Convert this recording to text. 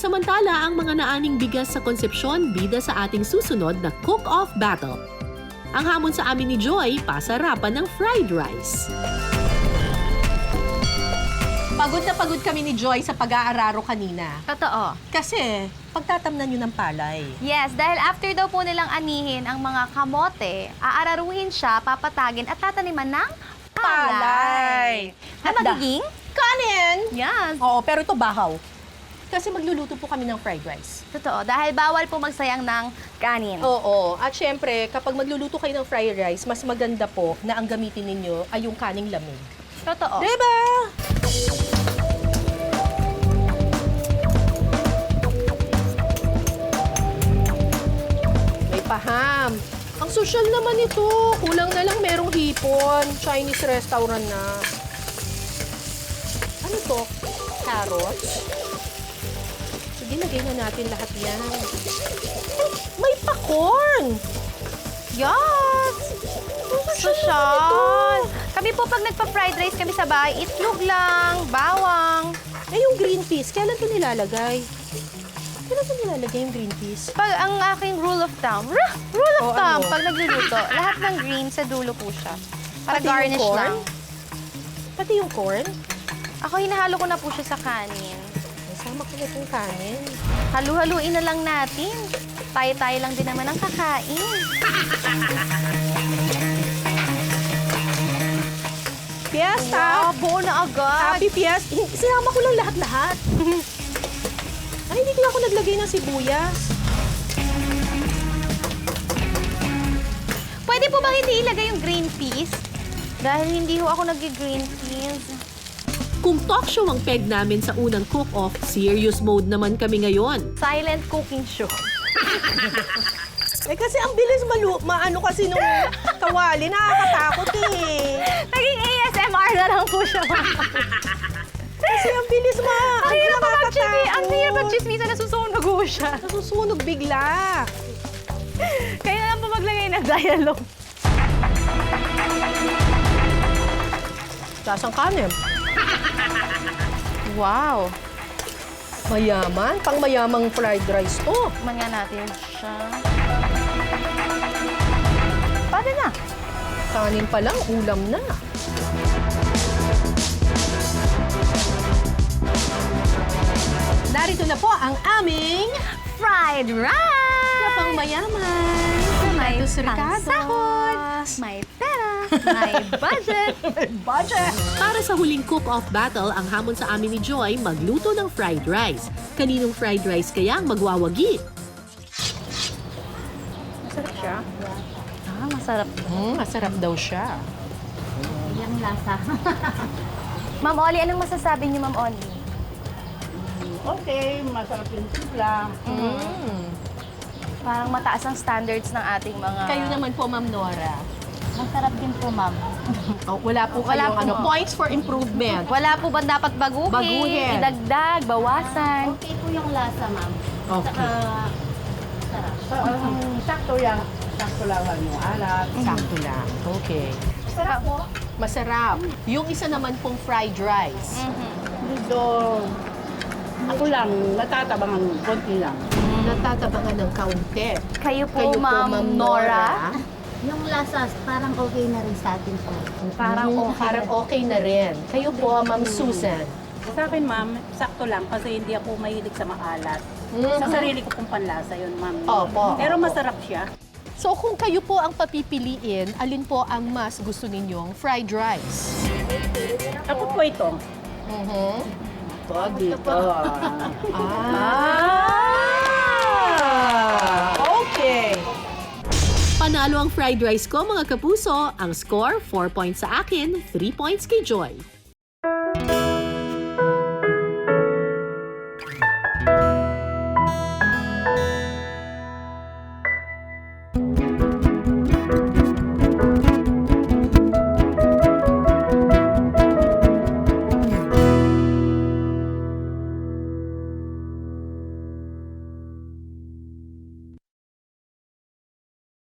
Samantala, ang mga naaning bigas sa konsepsyon bida sa ating susunod na cook-off battle. Ang hamon sa amin ni Joy, pasarapan ng fried rice. Pagod na pagod kami ni Joy sa pag-aararo kanina. Totoo. Kasi, pagtatamnan nyo ng palay. Yes, dahil after daw po nilang anihin ang mga kamote, aararuhin siya, papatagin at tataniman ng palay. Na magiging kanin! Yes. Oo, pero ito bahaw. Kasi magluluto po kami ng fried rice. Totoo, dahil bawal po magsayang ng kanin. Oo. At syempre, kapag magluluto kayo ng fried rice, mas maganda po na ang gamitin ninyo ay yung kaning lamig. Totoo. Diba? May paham. Ang social naman ito. Kulang na lang merong hipon. Chinese restaurant na. Ano to? Carrots? Sige, lagay na natin lahat yan. Ay, may pa-corn! Yes! Social! Kami po pag nagpa-fried rice kami sa bahay, itlog lang, bawang. Eh, yung green peas, kailan ito nilalagay? Kailan ito nilalagay yung green peas? Pag ang aking rule of thumb, pag nagluluto, lahat ng green sa dulo po siya. Para Pati yung garnish corn? lang. Pati yung corn? Ako, hinahalo ko na po siya sa kanin. Sama ko na itong kanin. Halu-haluin na lang natin. Tayo-tayo lang din naman ang kakain. Fiesta! Wow, buo na agad. Happy Fiesta! Sinama ko lang lahat-lahat. Ay, hindi na ako naglagay ng sibuyas. Pwede po bang hindi ilagay yung green peas? Dahil hindi ho ako nag-green peas. Kung talk show ang peg namin sa unang cook-off, serious mode naman kami ngayon. Silent cooking show. Eh kasi ang bilis maano kasi nung kawali, nakakatakot eh. Naging ASMR na lang po siya. Kasi ang bilis Ang hirap pa mag-chismis. Ang hirap nakakatakot. mag-chismis. Nasusunog ho siya. Nasusunog bigla. Kaya na lang po maglagay ng dialogue. Lasang kanin. Wow. Mayaman. Pang mayamang fried rice to. Tikman nga natin siya. Paano na? Kanin pa lang, ulam na. Narito na po ang aming Fried rice! pang mayaman. May Tomato surcados. pangsahod, may pera, may budget. Budget! Para sa huling cook-off battle, ang hamon sa amin ni Joy, magluto ng fried rice. Kaninong fried rice kaya ang magwawagi? Masarap siya. Ah, masarap. Masarap daw siya. Yung lasa. Ma'am Oli, anong masasabi niyo, Ma'am Oli? Okay, masarap yung simpla. Parang mataas ang standards ng ating mga... Kayo naman po, Ma'am Nora. Masarap din po, ma'am. Oh, wala po Wala kayong po. points for improvement. Wala po ba dapat baguhin? Baguhin. Idagdag, bawasan? Okay po yung lasa, ma'am. Okay. Saka, sarap. Sakto yan. Sakto lang yung alat. Sakto lang. Okay. Sarap po. Masarap. Yung isa naman pong fried rice. Dito, ako lang, natatabangan konti lang. Natatabangan ng kaunti. Kayo po, Ma'am Nora. Yung lasa, parang okay na rin sa atin po. Parang okay. Parang okay na rin. Kayo po, Ma'am Susan. Sa akin, ma'am, sakto lang kasi hindi ako mahilig sa maalat. Sa sarili ko pong panlasa yun, ma'am. Opo. Pero masarap siya. So kung kayo po ang papipiliin, alin po ang mas gusto ninyong fried rice? Ako po ito. Ito, dito. Okay. Panalo ang fried rice ko, mga kapuso. Ang score, 4 points sa akin, 3 points kay Joy.